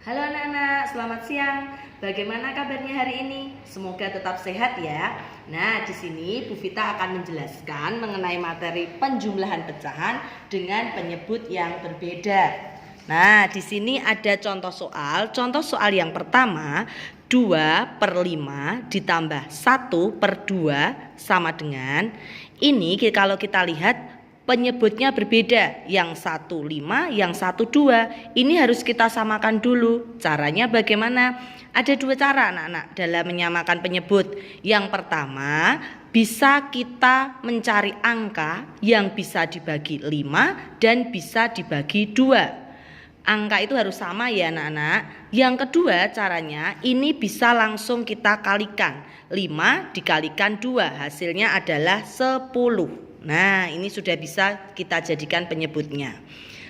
Halo anak-anak, selamat siang. Bagaimana kabarnya hari ini? Semoga tetap sehat ya. Nah, di sini Bu Vita akan menjelaskan mengenai materi penjumlahan pecahan dengan penyebut yang berbeda. Nah, di sini ada contoh soal. Contoh soal yang pertama, 2/5 ditambah 1/2 sama dengan. Ini kalau kita lihat penyebutnya berbeda, yang 1/5, yang 1/2. Ini harus kita samakan dulu. Caranya bagaimana? Ada dua cara anak-anak dalam menyamakan penyebut. Yang pertama, bisa kita mencari angka yang bisa dibagi 5 dan bisa dibagi 2. Angka itu harus sama ya anak-anak. Yang kedua caranya, ini bisa langsung kita kalikan. 5 dikalikan 2, hasilnya adalah 10. Nah, ini sudah bisa kita jadikan penyebutnya.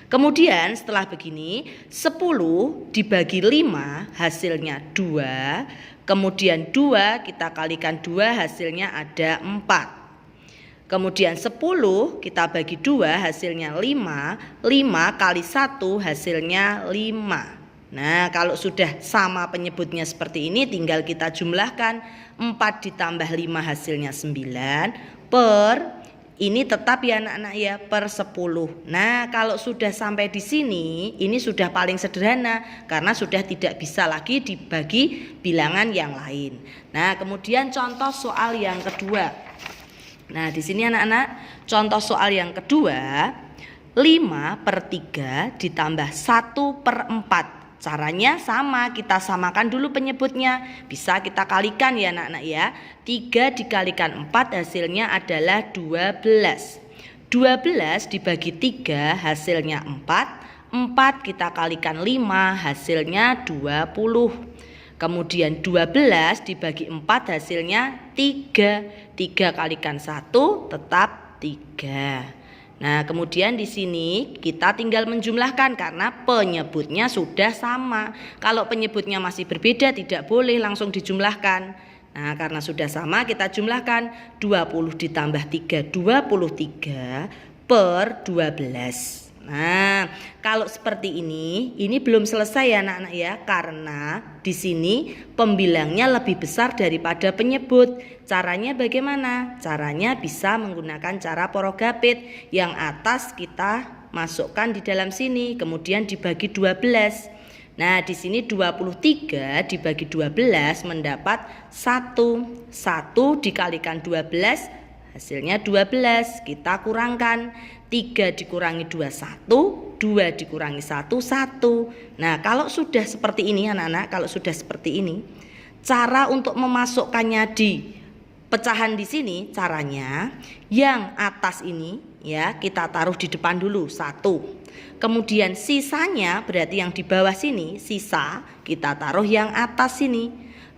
Kemudian setelah begini, 10 dibagi 5 hasilnya 2. Kemudian 2 kita kalikan 2 hasilnya ada 4. Kemudian 10 kita bagi 2 hasilnya 5. 5 kali 1 hasilnya 5. Nah, kalau sudah sama penyebutnya seperti ini, tinggal kita jumlahkan. 4 ditambah 5 hasilnya 9 ini tetap ya anak-anak ya, per 10. Nah, kalau sudah sampai di sini, ini sudah paling sederhana karena sudah tidak bisa lagi dibagi bilangan yang lain. Nah, kemudian contoh soal yang kedua. Nah, di sini anak-anak, contoh soal yang kedua, 5/3 ditambah 1/4. Caranya sama, kita samakan dulu penyebutnya. Bisa kita kalikan ya anak-anak ya. 3 dikalikan 4 hasilnya adalah 12. 12 dibagi 3 hasilnya 4. 4 kita kalikan 5 hasilnya 20. Kemudian 12 dibagi 4 hasilnya 3. 3 kalikan 1 tetap 3. Nah, kemudian di sini kita tinggal menjumlahkan karena penyebutnya sudah sama. Kalau penyebutnya masih berbeda tidak boleh langsung dijumlahkan. Nah, karena sudah sama kita jumlahkan. 20 ditambah 3, 23 per 12. Nah, kalau seperti ini belum selesai ya anak-anak ya, karena di sini pembilangnya lebih besar daripada penyebut. Caranya bagaimana? Caranya bisa menggunakan cara porogapit. Yang atas kita masukkan di dalam sini, kemudian dibagi 12. Nah, di sini 23 dibagi 12 mendapat 1. 1 dikalikan 12 hasilnya 12. Kita kurangkan. 3 dikurangi 2, 1. 2 dikurangi 1, 1. Nah, kalau sudah seperti ini anak-anak, kalau sudah seperti ini, cara untuk memasukkannya di pecahan di sini, caranya yang atas ini ya kita taruh di depan dulu 1. Kemudian sisanya berarti yang di bawah sini, sisa kita taruh yang atas sini.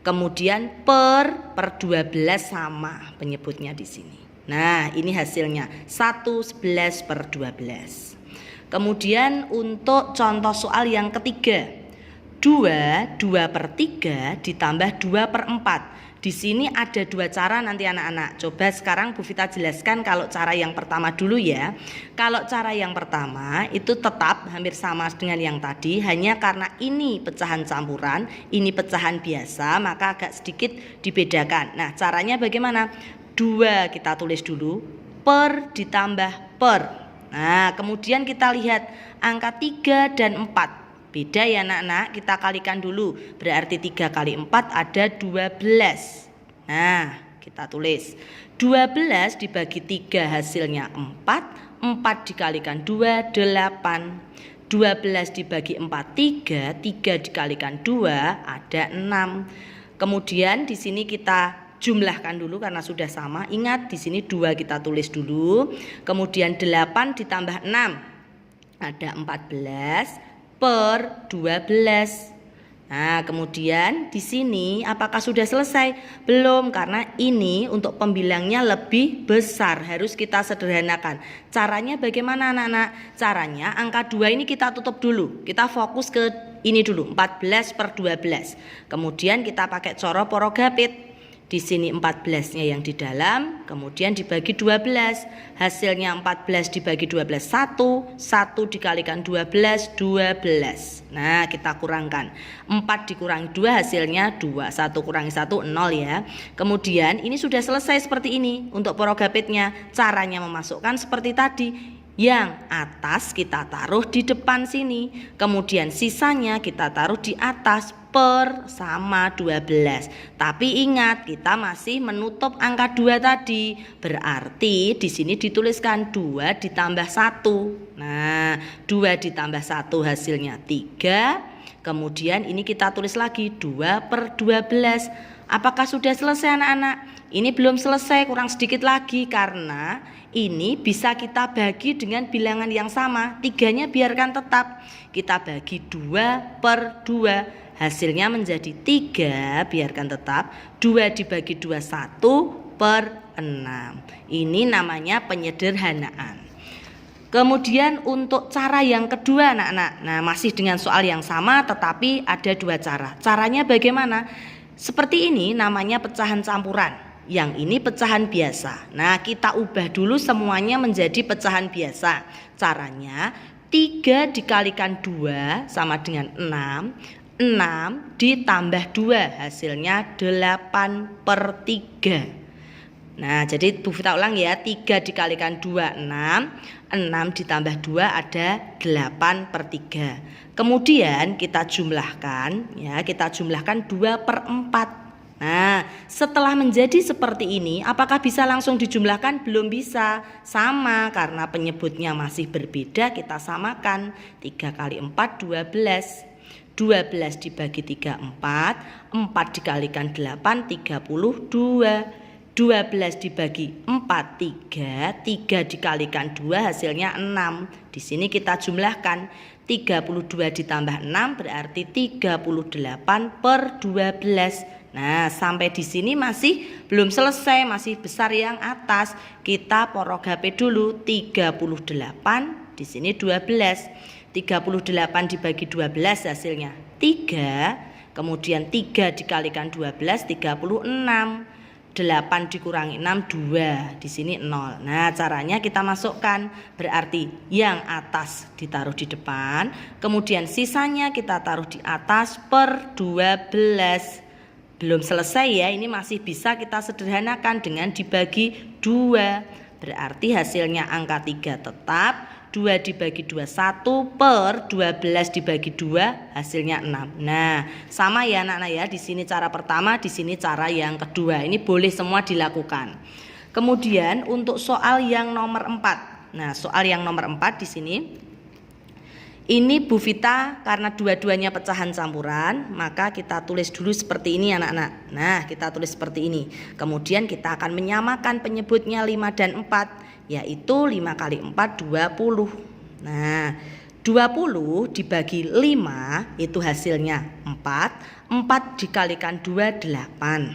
Kemudian per 12 sama penyebutnya di sini. Nah, ini hasilnya 1/11/12. Kemudian untuk contoh soal yang ketiga, 2/3 ditambah 2/4. Di sini ada dua cara nanti anak-anak. Coba sekarang Bu Vita jelaskan kalau cara yang pertama dulu ya. Kalau cara yang pertama itu tetap hampir sama dengan yang tadi, hanya karena ini pecahan campuran, ini pecahan biasa, maka agak sedikit dibedakan. Nah, caranya bagaimana? 2 kita tulis dulu, per ditambah per. Nah, kemudian kita lihat angka 3 dan 4. Beda ya anak-anak, kita kalikan dulu. Berarti 3 kali 4 ada 12. Nah, kita tulis 12 dibagi 3 hasilnya 4. 4 dikalikan 2, 8. 12 dibagi 4, 3. 3 dikalikan 2 ada 6. Kemudian di sini kita jumlahkan dulu karena sudah sama. Ingat di sini 2 kita tulis dulu. Kemudian 8 ditambah 6 ada 14 per 12. Nah, kemudian di sini apakah sudah selesai? Belum, karena ini untuk pembilangnya lebih besar, harus kita sederhanakan. Caranya bagaimana anak-anak? Caranya angka 2 ini kita tutup dulu. Kita fokus ke ini dulu, 14/12. Kemudian kita pakai cara porogapit. Di sini 14-nya yang di dalam, kemudian dibagi 12. Hasilnya 14 dibagi 12 1, 1 dikalikan 12 12. Nah, kita kurangkan. 4 dikurangi 2 hasilnya 2. 1 kurangi 1 0 ya. Kemudian ini sudah selesai seperti ini untuk porogapitnya. Caranya memasukkan seperti tadi. Yang atas kita taruh di depan sini, kemudian sisanya kita taruh di atas per sama 12. Tapi ingat, kita masih menutup angka 2 tadi. Berarti di sini dituliskan 2 ditambah 1. Nah, 2 ditambah 1 hasilnya 3. Kemudian ini kita tulis lagi 2 per 12. Apakah sudah selesai anak-anak? Ini belum selesai, kurang sedikit lagi karena ini bisa kita bagi dengan bilangan yang sama. 3-nya biarkan tetap. Kita bagi 2 per 2. Hasilnya menjadi 3, biarkan tetap. 2 dibagi 2 1 per 6. Ini namanya penyederhanaan. Kemudian untuk cara yang kedua anak-anak. Nah, masih dengan soal yang sama tetapi ada 2 cara. Caranya bagaimana? Seperti ini namanya pecahan campuran. Yang ini pecahan biasa. Nah, kita ubah dulu semuanya menjadi pecahan biasa. Caranya 3 dikalikan 2 sama dengan 6. 6 ditambah 2 hasilnya 8 per 3. Nah, jadi kita ulang ya. 3 dikalikan 2 6. 6 ditambah 2 ada 8 per 3. Kemudian kita jumlahkan ya. Kita jumlahkan 2 per 4. Nah, setelah menjadi seperti ini, apakah bisa langsung dijumlahkan? Belum bisa. Sama, karena penyebutnya masih berbeda, kita samakan. 3 kali 4, 12. 12 dibagi 3, 4. 4 dikalikan 8, 32. 12 dibagi 4, 3. 3 dikalikan 2 hasilnya 6. Di sini kita jumlahkan. 32 ditambah 6 berarti 38 per 12. Nah, sampai di sini masih belum selesai, masih besar yang atas. Kita porogape dulu 38, di sini 12. 38 dibagi 12 hasilnya 3. Kemudian 3 dikalikan 12 36. 8 dikurangi 6 2. Di sini 0. Nah, caranya kita masukkan. Berarti yang atas ditaruh di depan, kemudian sisanya kita taruh di atas per 12. Belum selesai ya, ini masih bisa kita sederhanakan dengan dibagi 2. Berarti hasilnya angka 3 tetap. 2 dibagi 2 1 per 12 dibagi 2 hasilnya 6. Nah, sama ya anak-anak ya. Di sini cara pertama, di sini cara yang kedua. Ini boleh semua dilakukan. Kemudian untuk soal yang nomor 4. Nah, soal yang nomor 4 di sini. Ini Bu Vita karena dua-duanya pecahan campuran, maka kita tulis dulu seperti ini anak-anak. Nah, kita tulis seperti ini. Kemudian kita akan menyamakan penyebutnya 5 dan 4, yaitu 5 kali 4 20. Nah, 20 dibagi 5 itu hasilnya 4. 4 dikalikan 2 8.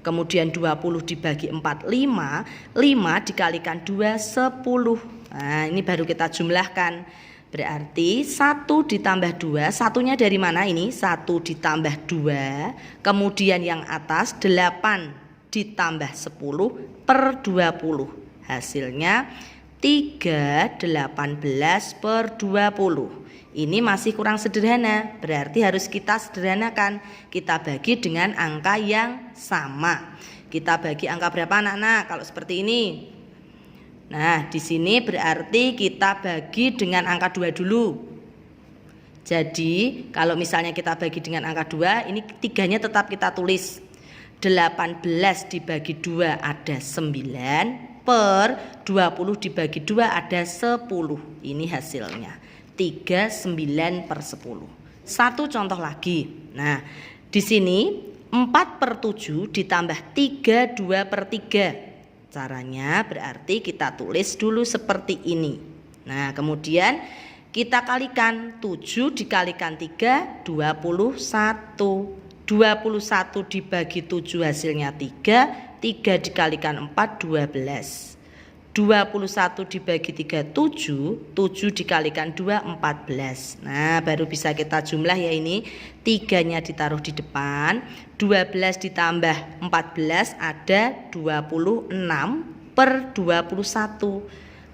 Kemudian 20 dibagi 4 5. 5 dikalikan 2 10. Nah, ini baru kita jumlahkan. Berarti 1 ditambah 2, satunya dari mana ini? 1 ditambah 2, kemudian yang atas 8 ditambah 10 per 20. Hasilnya 3 18 per 20. Ini masih kurang sederhana, berarti harus kita sederhanakan. Kita bagi dengan angka yang sama. Kita bagi angka berapa anak-anak kalau seperti ini? Nah, di sini berarti kita bagi dengan angka 2 dulu. Jadi, kalau misalnya kita bagi dengan angka 2, ini 3-nya tetap kita tulis. 18 dibagi 2 ada 9 per 20 dibagi 2 ada 10. Ini hasilnya. 39 per 10. Satu contoh lagi. Nah, di sini 4 per 7 ditambah 32 per 3. Caranya berarti kita tulis dulu seperti ini. Nah, kemudian kita kalikan 7 dikalikan 3 21. 21 dibagi 7 hasilnya 3. 3 dikalikan 4 12. 21 dibagi 3 7, 7 dikalikan 2 14. Nah, baru bisa kita jumlah ya ini. 3-nya ditaruh di depan, 12 ditambah 14 ada 26 per 21.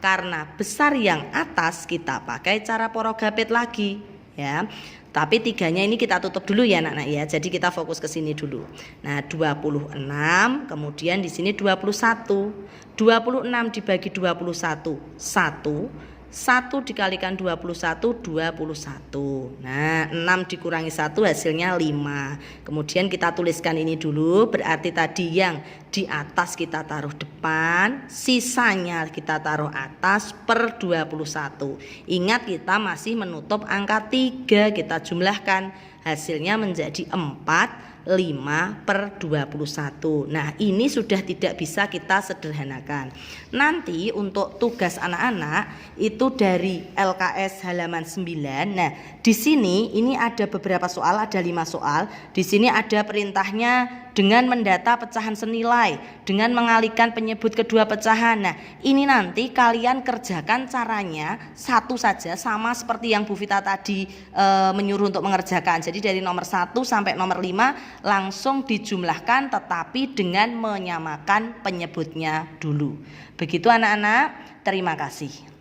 Karena besar yang atas kita pakai cara porogapit lagi ya. Tapi 3-nya ini kita tutup dulu ya anak-anak ya. Jadi kita fokus ke sini dulu. Nah, 26, kemudian di sini 21. 26 dibagi 21, 1. 1 dikalikan 21, 21. Nah, 6 dikurangi 1 hasilnya 5. Kemudian kita tuliskan ini dulu. Berarti tadi yang di atas kita taruh depan, sisanya kita taruh atas per 21. Ingat kita masih menutup angka 3. Kita jumlahkan, hasilnya menjadi 4. 5 per 21. Nah, ini sudah tidak bisa kita sederhanakan. Nanti untuk tugas anak-anak itu dari LKS halaman 9. Nah, di sini ini ada beberapa soal, ada 5 soal. Di sini ada perintahnya dengan mendata pecahan senilai, dengan mengalihkan penyebut kedua pecahan. Nah, ini nanti kalian kerjakan caranya satu saja, sama seperti yang Bu Vita tadi menyuruh untuk mengerjakan. Jadi dari nomor 1 sampai nomor 5 langsung dijumlahkan, tetapi dengan menyamakan penyebutnya dulu. Begitu anak-anak, terima kasih.